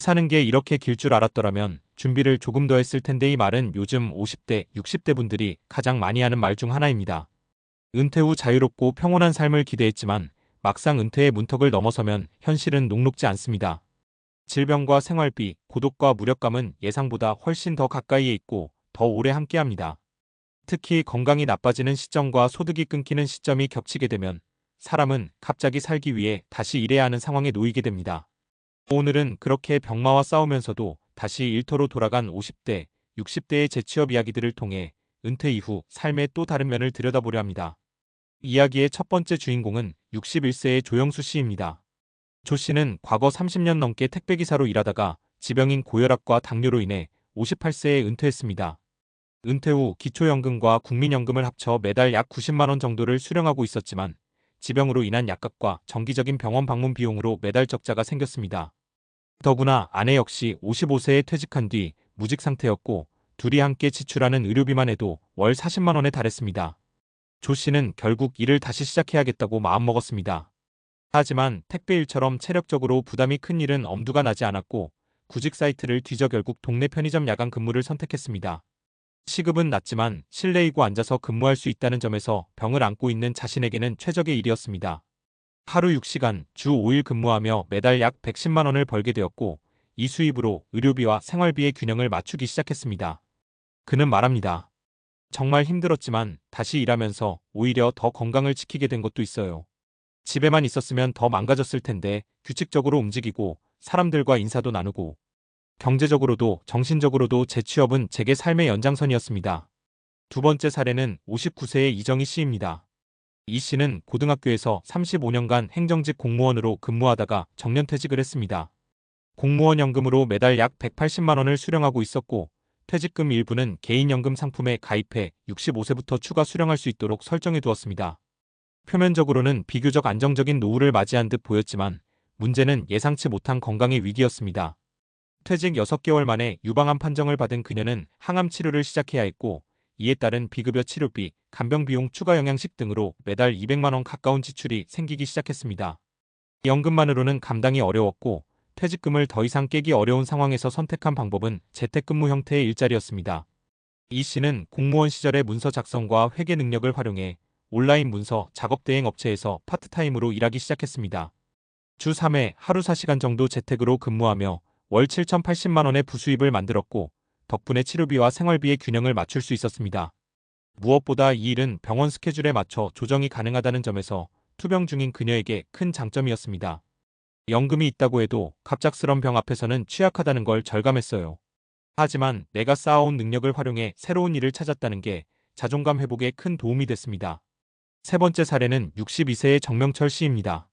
사는 게 이렇게 길 줄 알았더라면 준비를 조금 더 했을 텐데. 이 말은 요즘 50대, 60대 분들이 가장 많이 하는 말 중 하나입니다. 은퇴 후 자유롭고 평온한 삶을 기대했지만 막상 은퇴의 문턱을 넘어서면 현실은 녹록지 않습니다. 질병과 생활비, 고독과 무력감은 예상보다 훨씬 더 가까이에 있고 더 오래 함께합니다. 특히 건강이 나빠지는 시점과 소득이 끊기는 시점이 겹치게 되면 사람은 갑자기 살기 위해 다시 일해야 하는 상황에 놓이게 됩니다. 오늘은 그렇게 병마와 싸우면서도 다시 일터로 돌아간 50대, 60대의 재취업 이야기들을 통해 은퇴 이후 삶의 또 다른 면을 들여다보려 합니다. 이야기의 첫 번째 주인공은 61세의 조영수 씨입니다. 조 씨는 과거 30년 넘게 택배기사로 일하다가 지병인 고혈압과 당뇨로 인해 58세에 은퇴했습니다. 은퇴 후 기초연금과 국민연금을 합쳐 매달 약 90만 원 정도를 수령하고 있었지만 지병으로 인한 약값과 정기적인 병원 방문 비용으로 매달 적자가 생겼습니다. 더구나 아내 역시 55세에 퇴직한 뒤 무직 상태였고 둘이 함께 지출하는 의료비만 해도 월 40만 원에 달했습니다. 조 씨는 결국 일을 다시 시작해야겠다고 마음먹었습니다. 하지만 택배일처럼 체력적으로 부담이 큰 일은 엄두가 나지 않았고 구직 사이트를 뒤져 결국 동네 편의점 야간 근무를 선택했습니다. 시급은 낮지만 실내이고 앉아서 근무할 수 있다는 점에서 병을 안고 있는 자신에게는 최적의 일이었습니다. 하루 6시간, 주 5일 근무하며 매달 약 110만 원을 벌게 되었고 이 수입으로 의료비와 생활비의 균형을 맞추기 시작했습니다. 그는 말합니다. 정말 힘들었지만 다시 일하면서 오히려 더 건강을 지키게 된 것도 있어요. 집에만 있었으면 더 망가졌을 텐데 규칙적으로 움직이고 사람들과 인사도 나누고 경제적으로도 정신적으로도 재취업은 제게 삶의 연장선이었습니다. 두 번째 사례는 59세의 이정희 씨입니다. 이 씨는 고등학교에서 35년간 행정직 공무원으로 근무하다가 정년퇴직을 했습니다. 공무원 연금으로 매달 약 180만 원을 수령하고 있었고 퇴직금 일부는 개인연금 상품에 가입해 65세부터 추가 수령할 수 있도록 설정해 두었습니다. 표면적으로는 비교적 안정적인 노후를 맞이한 듯 보였지만 문제는 예상치 못한 건강의 위기였습니다. 퇴직 6개월 만에 유방암 판정을 받은 그녀는 항암 치료를 시작해야 했고 이에 따른 비급여 치료비, 간병 비용 추가 영양식 등으로 매달 200만 원 가까운 지출이 생기기 시작했습니다. 연금만으로는 감당이 어려웠고 퇴직금을 더 이상 깨기 어려운 상황에서 선택한 방법은 재택근무 형태의 일자리였습니다. 이 씨는 공무원 시절의 문서 작성과 회계 능력을 활용해 온라인 문서 작업 대행 업체에서 파트타임으로 일하기 시작했습니다. 주 3회 하루 4시간 정도 재택으로 근무하며 월 7,080만 원의 부수입을 만들었고 덕분에 치료비와 생활비의 균형을 맞출 수 있었습니다. 무엇보다 이 일은 병원 스케줄에 맞춰 조정이 가능하다는 점에서 투병 중인 그녀에게 큰 장점이었습니다. 연금이 있다고 해도 갑작스런 병 앞에서는 취약하다는 걸 절감했어요. 하지만 내가 쌓아온 능력을 활용해 새로운 일을 찾았다는 게 자존감 회복에 큰 도움이 됐습니다. 세 번째 사례는 62세의 정명철 씨입니다.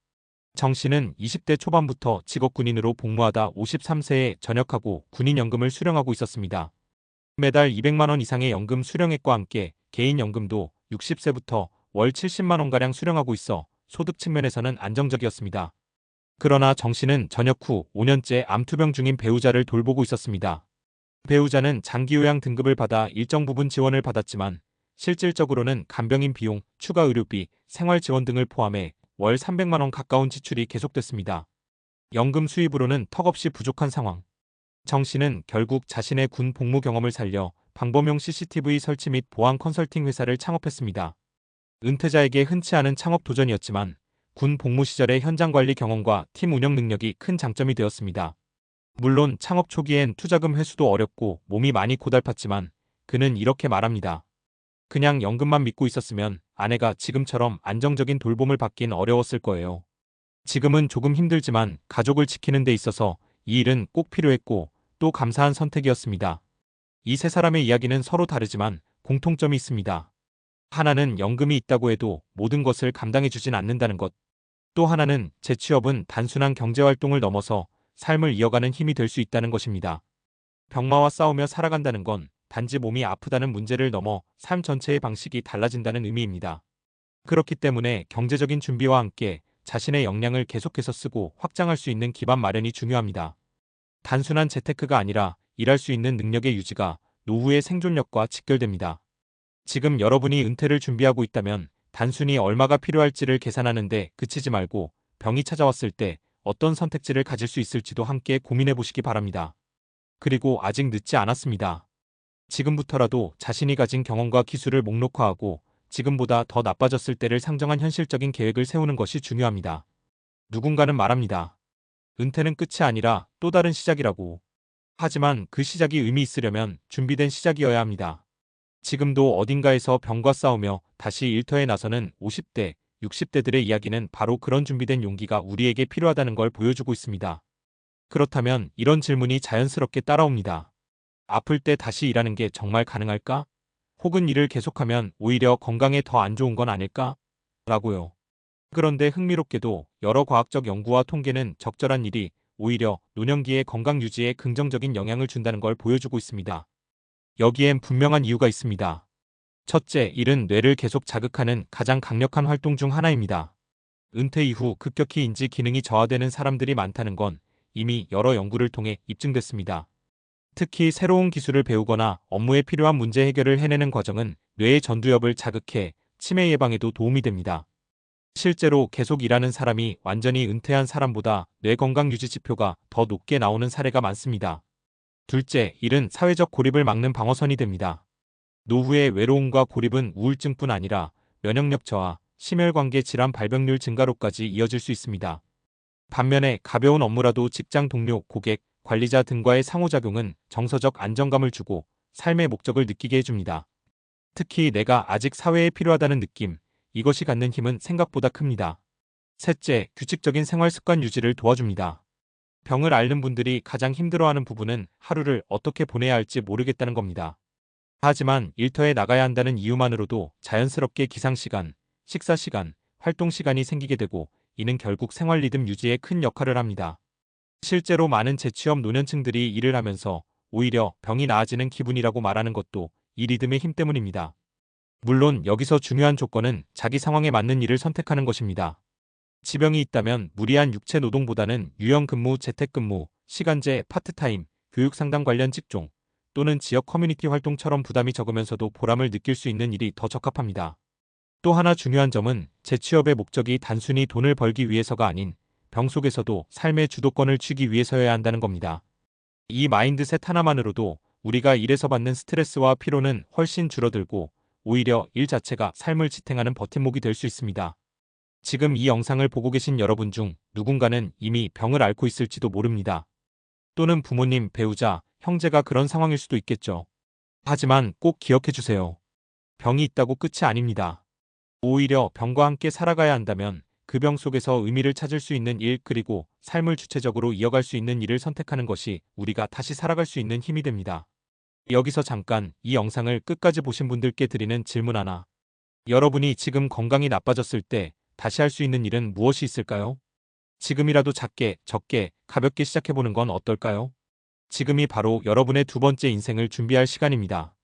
정 씨는 20대 초반부터 직업군인으로 복무하다 53세에 전역하고 군인연금을 수령하고 있었습니다. 매달 200만 원 이상의 연금 수령액과 함께 개인연금도 60세부터 월 70만 원가량 수령하고 있어 소득 측면에서는 안정적이었습니다. 그러나 정 씨는 전역 후 5년째 암투병 중인 배우자를 돌보고 있었습니다. 배우자는 장기요양 등급을 받아 일정 부분 지원을 받았지만 실질적으로는 간병인 비용, 추가 의료비, 생활지원 등을 포함해 월 300만 원 가까운 지출이 계속됐습니다. 연금 수입으로는 턱없이 부족한 상황. 정 씨는 결국 자신의 군 복무 경험을 살려 방범용 CCTV 설치 및 보안 컨설팅 회사를 창업했습니다. 은퇴자에게 흔치 않은 창업 도전이었지만 군 복무 시절의 현장 관리 경험과 팀 운영 능력이 큰 장점이 되었습니다. 물론 창업 초기엔 투자금 회수도 어렵고 몸이 많이 고달팠지만 그는 이렇게 말합니다. 그냥 연금만 믿고 있었으면 아내가 지금처럼 안정적인 돌봄을 받긴 어려웠을 거예요. 지금은 조금 힘들지만 가족을 지키는 데 있어서 이 일은 꼭 필요했고 또 감사한 선택이었습니다. 이 세 사람의 이야기는 서로 다르지만 공통점이 있습니다. 하나는 연금이 있다고 해도 모든 것을 감당해주진 않는다는 것. 또 하나는 재취업은 단순한 경제활동을 넘어서 삶을 이어가는 힘이 될 수 있다는 것입니다. 병마와 싸우며 살아간다는 건 단지 몸이 아프다는 문제를 넘어 삶 전체의 방식이 달라진다는 의미입니다. 그렇기 때문에 경제적인 준비와 함께 자신의 역량을 계속해서 쓰고 확장할 수 있는 기반 마련이 중요합니다. 단순한 재테크가 아니라 일할 수 있는 능력의 유지가 노후의 생존력과 직결됩니다. 지금 여러분이 은퇴를 준비하고 있다면 단순히 얼마가 필요할지를 계산하는 데 그치지 말고 병이 찾아왔을 때 어떤 선택지를 가질 수 있을지도 함께 고민해 보시기 바랍니다. 그리고 아직 늦지 않았습니다. 지금부터라도 자신이 가진 경험과 기술을 목록화하고 지금보다 더 나빠졌을 때를 상정한 현실적인 계획을 세우는 것이 중요합니다. 누군가는 말합니다. 은퇴는 끝이 아니라 또 다른 시작이라고. 하지만 그 시작이 의미 있으려면 준비된 시작이어야 합니다. 지금도 어딘가에서 병과 싸우며 다시 일터에 나서는 50대, 60대들의 이야기는 바로 그런 준비된 용기가 우리에게 필요하다는 걸 보여주고 있습니다. 그렇다면 이런 질문이 자연스럽게 따라옵니다. 아플 때 다시 일하는 게 정말 가능할까? 혹은 일을 계속하면 오히려 건강에 더 안 좋은 건 아닐까? 라고요. 그런데 흥미롭게도 여러 과학적 연구와 통계는 적절한 일이 오히려 노년기의 건강 유지에 긍정적인 영향을 준다는 걸 보여주고 있습니다. 여기엔 분명한 이유가 있습니다. 첫째, 일은 뇌를 계속 자극하는 가장 강력한 활동 중 하나입니다. 은퇴 이후 급격히 인지 기능이 저하되는 사람들이 많다는 건 이미 여러 연구를 통해 입증됐습니다. 특히 새로운 기술을 배우거나 업무에 필요한 문제 해결을 해내는 과정은 뇌의 전두엽을 자극해 치매 예방에도 도움이 됩니다. 실제로 계속 일하는 사람이 완전히 은퇴한 사람보다 뇌 건강 유지 지표가 더 높게 나오는 사례가 많습니다. 둘째, 일은 사회적 고립을 막는 방어선이 됩니다. 노후의 외로움과 고립은 우울증뿐 아니라 면역력 저하, 심혈관계 질환 발병률 증가로까지 이어질 수 있습니다. 반면에 가벼운 업무라도 직장 동료, 고객, 관리자 등과의 상호작용은 정서적 안정감을 주고 삶의 목적을 느끼게 해줍니다. 특히 내가 아직 사회에 필요하다는 느낌, 이것이 갖는 힘은 생각보다 큽니다. 셋째, 규칙적인 생활 습관 유지를 도와줍니다. 병을 앓는 분들이 가장 힘들어하는 부분은 하루를 어떻게 보내야 할지 모르겠다는 겁니다. 하지만 일터에 나가야 한다는 이유만으로도 자연스럽게 기상시간, 식사시간, 활동시간이 생기게 되고 이는 결국 생활 리듬 유지에 큰 역할을 합니다. 실제로 많은 재취업 노년층들이 일을 하면서 오히려 병이 나아지는 기분이라고 말하는 것도 이 리듬의 힘 때문입니다. 물론 여기서 중요한 조건은 자기 상황에 맞는 일을 선택하는 것입니다. 지병이 있다면 무리한 육체 노동보다는 유연 근무, 재택근무, 시간제, 파트타임, 교육 상담 관련 직종 또는 지역 커뮤니티 활동처럼 부담이 적으면서도 보람을 느낄 수 있는 일이 더 적합합니다. 또 하나 중요한 점은 재취업의 목적이 단순히 돈을 벌기 위해서가 아닌 병 속에서도 삶의 주도권을 쥐기 위해서여야 한다는 겁니다. 이 마인드셋 하나만으로도 우리가 일에서 받는 스트레스와 피로는 훨씬 줄어들고 오히려 일 자체가 삶을 지탱하는 버팀목이 될 수 있습니다. 지금 이 영상을 보고 계신 여러분 중 누군가는 이미 병을 앓고 있을지도 모릅니다. 또는 부모님, 배우자, 형제가 그런 상황일 수도 있겠죠. 하지만 꼭 기억해 주세요. 병이 있다고 끝이 아닙니다. 오히려 병과 함께 살아가야 한다면 그 병 속에서 의미를 찾을 수 있는 일 그리고 삶을 주체적으로 이어갈 수 있는 일을 선택하는 것이 우리가 다시 살아갈 수 있는 힘이 됩니다. 여기서 잠깐 이 영상을 끝까지 보신 분들께 드리는 질문 하나. 여러분이 지금 건강이 나빠졌을 때 다시 할 수 있는 일은 무엇이 있을까요? 지금이라도 작게, 적게, 가볍게 시작해보는 건 어떨까요? 지금이 바로 여러분의 두 번째 인생을 준비할 시간입니다.